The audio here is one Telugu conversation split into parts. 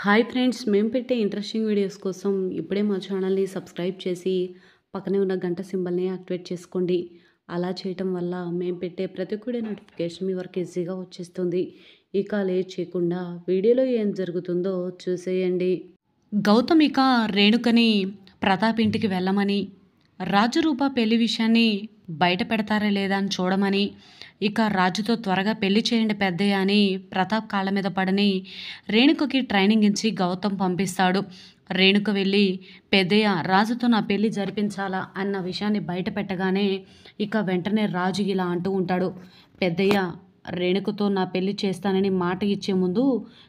హాయ్ ఫ్రెండ్స్, మేము పెట్టే ఇంట్రెస్టింగ్ వీడియోస్ కోసం ఇప్పుడే మా ఛానల్ని సబ్స్క్రైబ్ చేసి పక్కనే ఉన్న గంట సింబల్ని యాక్టివేట్ చేసుకోండి. అలా చేయటం వల్ల మేము పెట్టే ప్రతి ఒక్కటి నోటిఫికేషన్ మీ వరకు ఈజీగా వచ్చేస్తుంది. ఇక లేట్ చేయకుండా వీడియోలో ఏం జరుగుతుందో చూసేయండి. గౌతమ్ ఇక రేణుకని ప్రతాప్ ఇంటికి వెళ్ళమని, రాజరూప పెళ్లి విషయాన్ని బయట పెడతారా లేదా అని చూడమని, ఇక రాజుతో త్వరగా పెళ్లి చేయండి పెద్దయ్య అని ప్రతాప్ కాళ్ళ మీద పడని రేణుకకి ట్రైనింగ్ ఇచ్చి గౌతమ్ పంపిస్తాడు. రేణుక వెళ్ళి పెద్దయ్య రాజుతో నా పెళ్లి జరిపించాలా అన్న విషయాన్ని బయట పెట్టగానే ఇక వెంటనే రాజు ఇలా అంటూ ఉంటాడు. పెద్దయ్య, రేణుకతో నా పెళ్లి చేస్తానని మాట ఇచ్చే ముందు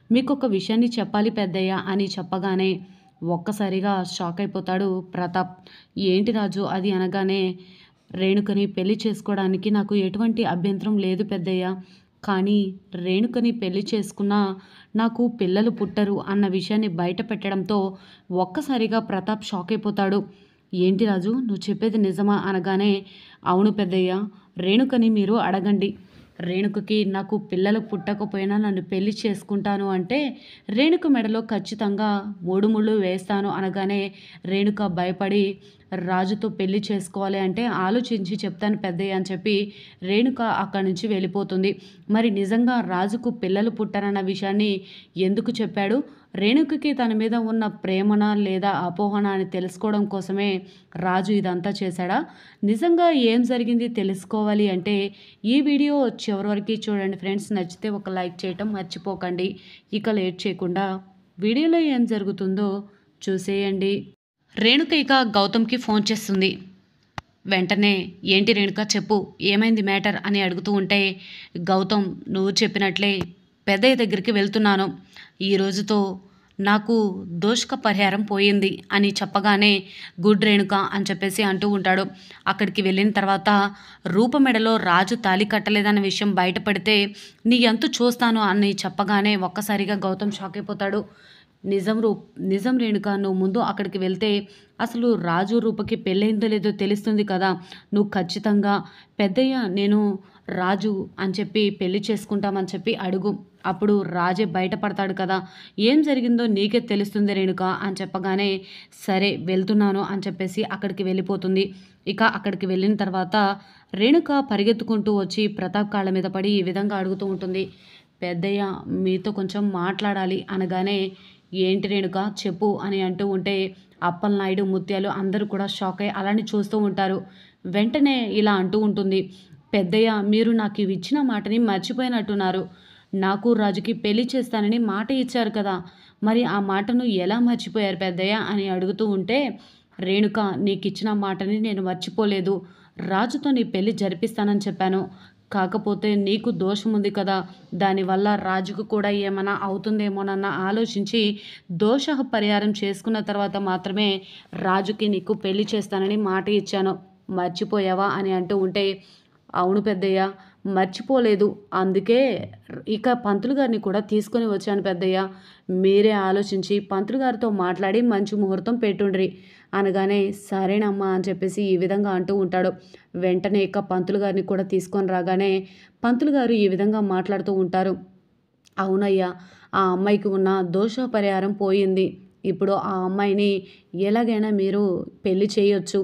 మీకు ఒక విషయాన్ని చెప్పాలి పెద్దయ్య అని చెప్పగానే ఒక్కసారిగా షాక్ అయిపోతాడు ప్రతాప్. ఏంటి రాజు అది అనగానే, రేణుకని పెళ్లి చేసుకోవడానికి నాకు ఎటువంటి అభ్యంతరం లేదు పెద్దయ్య, కానీ రేణుకని పెళ్లి చేసుకున్నా నాకు పిల్లలు పుట్టరు అన్న విషయాన్ని బయట పెట్టడంతో ఒక్కసారిగా ప్రతాప్ షాక్ అయిపోతాడు. ఏంటి రాజు నువ్వు చెప్పేది నిజమా అనగానే, అవును పెద్దయ్య, రేణుకని మీరు అడగండి. రేణుకకి నాకు పిల్లలు పుట్టకపోయినా నన్ను పెళ్లి చేసుకుంటాను అంటే రేణుక మెడలో ఖచ్చితంగా 3 ముళ్ళు వేస్తాను అనగానే రేణుక భయపడి, రాజుతో పెళ్లి చేసుకోవాలి అంటే ఆలోచించి చెప్తాను పెద్దయ్య అని చెప్పి రేణుక అక్కడి నుంచి వెళ్ళిపోతుంది. మరి నిజంగా రాజుకు పిల్లలు పుట్టరన్న విషయాన్ని ఎందుకు చెప్పాడు? రేణుకకి తన మీద ఉన్న ప్రేమన లేదా అపోహన అని తెలుసుకోవడం కోసమే రాజు ఇదంతా చేశాడా? నిజంగా ఏం జరిగింది తెలుసుకోవాలి అంటే ఈ వీడియో చివరి వరకు చూడండి ఫ్రెండ్స్. నచ్చితే ఒక లైక్ చేయటం మర్చిపోకండి. ఇక లేట్ చేయకుండా వీడియోలో ఏం జరుగుతుందో చూసేయండి. రేణుక ఇక గౌతమ్కి ఫోన్ చేస్తుంది. వెంటనే ఏంటి రేణుక చెప్పు, ఏమైంది మ్యాటర్ అని అడుగుతూ ఉంటే, గౌతమ్ నువ్వు చెప్పినట్లే పెద్దయ్య దగ్గరికి వెళ్తున్నాను, ఈ రోజుతో నాకు దోషక పరిహారం పోయింది అని చెప్పగానే గుడ్ రేణుక అని చెప్పేసి అంటూ ఉంటాడు. అక్కడికి వెళ్ళిన తర్వాత రూపమెడలో రాజు తాళి కట్టలేదన్న విషయం బయటపడితే నీ ఎంతు చూస్తాను అని చెప్పగానే ఒక్కసారిగా గౌతమ్ షాక్ అయిపోతాడు. నిజం రేణుక, నువ్వు ముందు అక్కడికి వెళ్తే అసలు రాజు రూపకి పెళ్ళైందో లేదో తెలుస్తుంది కదా. నువ్వు ఖచ్చితంగా పెద్దయ్య నేను రాజు అని చెప్పి పెళ్లి చేసుకుంటామని చెప్పి అడుగు, అప్పుడు రాజే బయటపడతాడు కదా, ఏం జరిగిందో నీకే తెలుస్తుంది రేణుక అని చెప్పగానే సరే వెళ్తున్నాను అని చెప్పేసి అక్కడికి వెళ్ళిపోతుంది. ఇక అక్కడికి వెళ్ళిన తర్వాత రేణుక పరిగెత్తుకుంటూ వచ్చి ప్రతాప్ కాళ్ళ మీద పడి ఈ విధంగా అడుగుతూ ఉంటుంది. పెద్దయ్య మీతో కొంచెం మాట్లాడాలి అనగానే, ఏంటి రేణుక చెప్పు అని అంటూ ఉంటే అప్పలనాయుడు, ముత్యాలు అందరూ కూడా షాక్ అయ్యి అలానే చూస్తూ ఉంటారు. వెంటనే ఇలా అంటూ ఉంటుంది. పెద్దయ్య మీరు నాకు ఇవి ఇచ్చిన మాటని మర్చిపోయినట్టున్నారు. నాకు రాజుకి పెళ్లి చేస్తానని మాట ఇచ్చారు కదా, మరి ఆ మాటను ఎలా మర్చిపోయారు పెద్దయ్య అని అడుగుతూ ఉంటే, రేణుక నీకు ఇచ్చిన మాటని నేను మర్చిపోలేదు. రాజుతో నీ పెళ్లి జరిపిస్తానని చెప్పాను, కాకపోతే నీకు దోషం ఉంది కదా, దానివల్ల రాజుకు కూడా ఏమైనా అవుతుందేమోనన్న ఆలోచించి దోష పరిహారం చేసుకున్న తర్వాత మాత్రమే రాజుకి నీకు పెళ్లి చేస్తానని మాట ఇచ్చాను, మర్చిపోయావా అని అంటూ ఉంటే, అవును పెద్దయ్య మర్చిపోలేదు, అందుకే ఇక పంతులు గారిని కూడా తీసుకొని వచ్చాను పెద్దయ్య, మీరే ఆలోచించి పంతులు గారితో మాట్లాడి మంచి ముహూర్తం పెట్టుండ్రి అనగానే సరేనమ్మా అని చెప్పేసి ఈ విధంగా అంటూ ఉంటాడు. వెంటనే ఇక పంతులు గారిని కూడా తీసుకొని రాగానే పంతులు గారు ఈ విధంగా మాట్లాడుతూ ఉంటారు. అవునయ్యా, ఆ అమ్మాయికి ఉన్న దోష పరిహారం పోయింది, ఇప్పుడు ఆ అమ్మాయిని ఎలాగైనా మీరు పెళ్లి చేయొచ్చు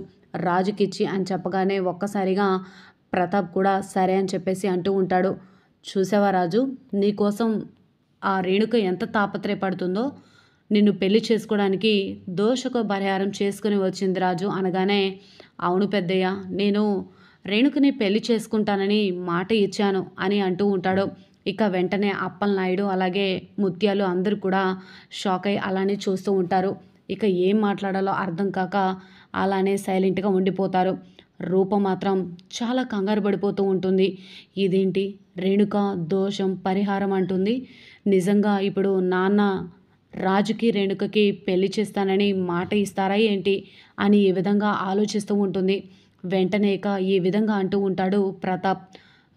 రాజుకిచ్చి అని చెప్పగానే ఒక్కసారిగా ప్రతాప్ కూడా సరే అని చెప్పేసి అంటూ ఉంటాడు. చూసావా రాజు, నీకోసం ఆ రేణుక ఎంత తాపత్రయపడుతుందో, నిన్ను పెళ్లి చేసుకోవడానికి దోషక పరిహారం చేసుకుని వచ్చింది రాజు అనగానే, అవును పెద్దయ్య నేను రేణుకని పెళ్లి చేసుకుంటానని మాట ఇచ్చాను అని అంటూ ఉంటాడు. ఇక వెంటనే అప్పలనాయుడు అలాగే ముత్యాలు అందరూ కూడా షాక్ అయ్యి అలానే చూస్తూ ఉంటారు. ఇక ఏం మాట్లాడాలో అర్థం కాక అలానే సైలెంట్గా ఉండిపోతారు. రూప మాత్రం చాలా కంగారు పడిపోతూ ఉంటుంది. ఇదేంటి రేణుక దోషం పరిహారం అంటుంది, నిజంగా ఇప్పుడు నాన్న రాజుకి రేణుకకి పెళ్లి చేస్తానని మాట ఇస్తారా ఏంటి అని ఈ విధంగా ఆలోచిస్తూ ఉంటుంది. వెంటనే ఇక ఈ విధంగా అంటూ ఉంటాడు ప్రతాప్.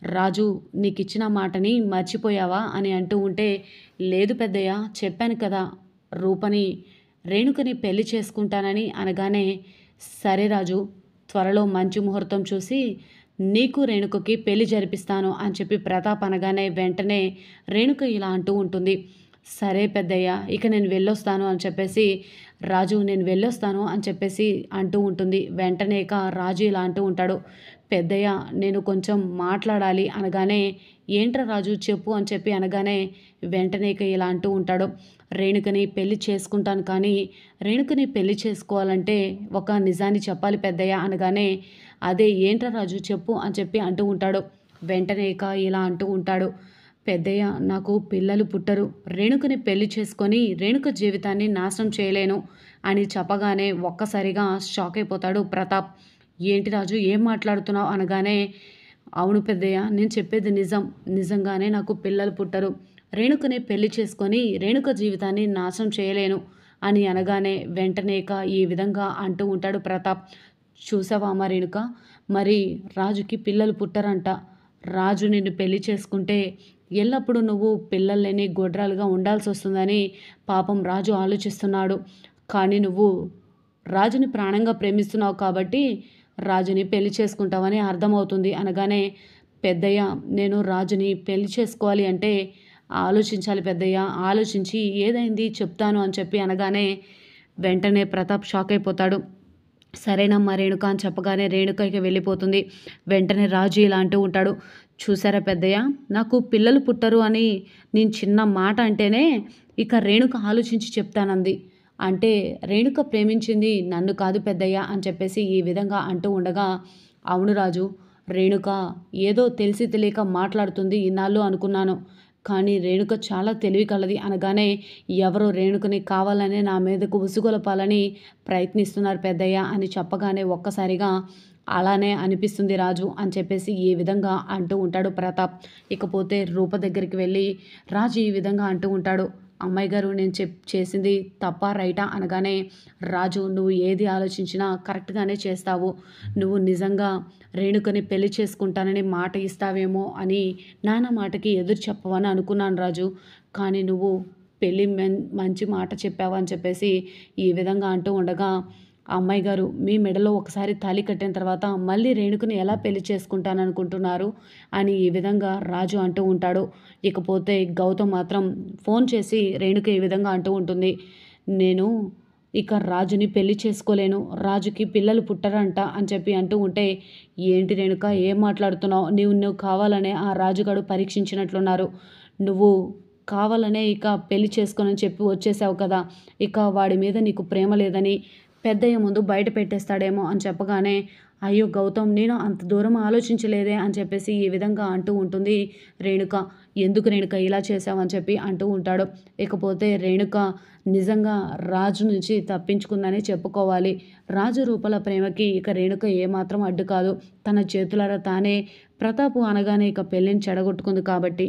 రాజు నీకు ఇచ్చిన మాటని మర్చిపోయావా అని అంటూ ఉంటే, లేదు పెద్దయ్య చెప్పాను కదా రూపని రేణుకని పెళ్లి చేసుకుంటానని అనగానే, సరే రాజు త్వరలో మంచి ముహూర్తం చూసి నీకు రేణుకకి పెళ్లి జరిపిస్తాను అని చెప్పి ప్రతాప్ అనగానే వెంటనే రేణుక ఇలా అంటూ ఉంటుంది. సరే పెద్దయ్య, ఇక నేను వెళ్ళొస్తాను అని చెప్పేసి రాజు నేను వెళ్ళొస్తాను అని చెప్పేసి అంటూ ఉంటుంది. వెంటనే ఇక రాజు ఇలా అంటూ ఉంటాడు. పెద్దయ్య నేను కొంచెం మాట్లాడాలి అనగానే, ఏంట్రా రాజు చెప్పు అని చెప్పి అనగానే వెంటనే ఇక ఇలా అంటూ ఉంటాడు. రేణుకని పెళ్లి చేసుకుంటాను కానీ రేణుకని పెళ్లి చేసుకోవాలంటే ఒక నిజాన్ని చెప్పాలి పెద్దయ్య అనగానే, అదే ఏంట్రా రాజు చెప్పు అని చెప్పి అంటూ ఉంటాడు. వెంటనే ఇక ఇలా అంటూ ఉంటాడు. పెద్దయ్య నాకు పిల్లలు పుట్టరు, రేణుకని పెళ్లి చేసుకొని రేణుక జీవితాన్ని నాశనం చేయలేను అని చెప్పగానే ఒక్కసారిగా షాక్ అయిపోతాడు ప్రతాప్. ఏంటి రాజు ఏం మాట్లాడుతున్నావు అనగానే, అవును పెద్దయ్య నేను చెప్పేది నిజం, నిజంగానే నాకు పిల్లలు పుట్టరు, రేణుకని పెళ్లి చేసుకొని రేణుక జీవితాన్ని నాశనం చేయలేను అని అనగానే వెంటనే ఇక ఈ విధంగా అంటూ ఉంటాడు ప్రతాప్. చూసావా అమ్మ రేణుక, మరి రాజుకి పిల్లలు పుట్టరంట, రాజు నిన్ను పెళ్లి చేసుకుంటే ఎల్లప్పుడూ నువ్వు పిల్లలు లేని గొడ్రాలుగా ఉండాల్సి వస్తుందని పాపం రాజు ఆలోచిస్తున్నాడు. కానీ నువ్వు రాజుని ప్రాణంగా ప్రేమిస్తున్నావు కాబట్టి రాజుని పెళ్లి చేసుకుంటావని అర్థమవుతుంది అనగానే, పెద్దయ్య నేను రాజుని పెళ్లి చేసుకోవాలి అంటే ఆలోచించాలి పెద్దయ్య, ఆలోచించి ఏదైంది చెప్తాను అని చెప్పి అనగానే వెంటనే ప్రతాప్ షాక్ అయిపోతాడు. సరేనమ్మా రేణుక అని చెప్పగానే రేణుక ఇక వెళ్ళిపోతుంది. వెంటనే రాజు ఇలా అంటూ ఉంటాడు. చూసారా పెద్దయ్య, నాకు పిల్లలు పుట్టరు అని నేను చిన్న మాట అంటేనే ఇక రేణుక ఆలోచించి చెప్తానంది. అంటే రేణుక ప్రేమించింది నన్ను కాదు పెద్దయ్య అని చెప్పేసి ఈ విధంగా అంటూ ఉండగా, అవును రాజు, రేణుక ఏదో తెలిసి తెలియక మాట్లాడుతుంది ఇన్నాళ్ళు అనుకున్నాను, కానీ రేణుక చాలా తెలివి కలది అనగానే, ఎవరో రేణుకని కావాలనే నా మీదకు ఉసుగొలపాలని ప్రయత్నిస్తున్నారు పెద్దయ్య అని చెప్పగానే ఒక్కసారిగా అలానే అనిపిస్తుంది రాజు అని చెప్పేసి ఈ విధంగా అంటూ ఉంటాడు ప్రతాప్. ఇకపోతే రూప దగ్గరికి వెళ్ళి రాజు ఈ విధంగా అంటూ ఉంటాడు. అమ్మాయి గారు నేను చేసింది తప్ప రైటా అనగానే, రాజు నువ్వు ఏది ఆలోచించినా కరెక్ట్గానే చేస్తావు, నువ్వు నిజంగా రేణుకని పెళ్లి చేసుకుంటానని మాట ఇస్తావేమో అని నాన్న మాటకి ఎదురు చెప్పవని అనుకున్నాను రాజు, కానీ నువ్వు పెళ్ళి మంచి మాట చెప్పావు అని చెప్పేసి ఈ విధంగా అంటూ ఉండగా, అమ్మాయి గారు మీ మెడలో ఒకసారి తాళి కట్టిన తర్వాత మళ్ళీ రేణుకని ఎలా పెళ్లి చేసుకుంటాననుకుంటున్నారు అని ఈ విధంగా రాజు అంటూ ఉంటాడు. ఇకపోతే గౌతమ్ మాత్రం ఫోన్ చేసి రేణుక ఈ విధంగా అంటూ ఉంటుంది. నేను ఇక రాజుని పెళ్లి చేసుకోలేను, రాజుకి పిల్లలు పుట్టరంట అని చెప్పి అంటూ ఉంటే, ఏంటి రేణుక ఏం మాట్లాడుతున్నావు, నువ్వు కావాలనే ఆ రాజుగాడు పరీక్షించినట్లున్నారు, నువ్వు కావాలనే ఇక పెళ్లి చేసుకోనని చెప్పి వచ్చేసావు కదా, ఇక వాడి మీద నీకు ప్రేమ లేదని పెద్దయ్య ముందు బయట పెట్టేస్తాడేమో అని చెప్పగానే, అయ్యో గౌతమ్ నేను అంత దూరం ఆలోచించలేదే అని చెప్పేసి ఈ విధంగా అంటూ ఉంటుంది రేణుక. ఎందుకు రేణుక ఇలా చేసావని చెప్పి అంటూ ఉంటాడు. ఇకపోతే రేణుక నిజంగా రాజు నుంచి తప్పించుకుందని చెప్పుకోవాలి. రాజు రూపల ప్రేమకి ఇక రేణుక ఏమాత్రం అడ్డు కాదు. తన చేతులారా తానే ప్రతాపు అనగానే ఇక పెళ్ళిని చెడగొట్టుకుంది కాబట్టి.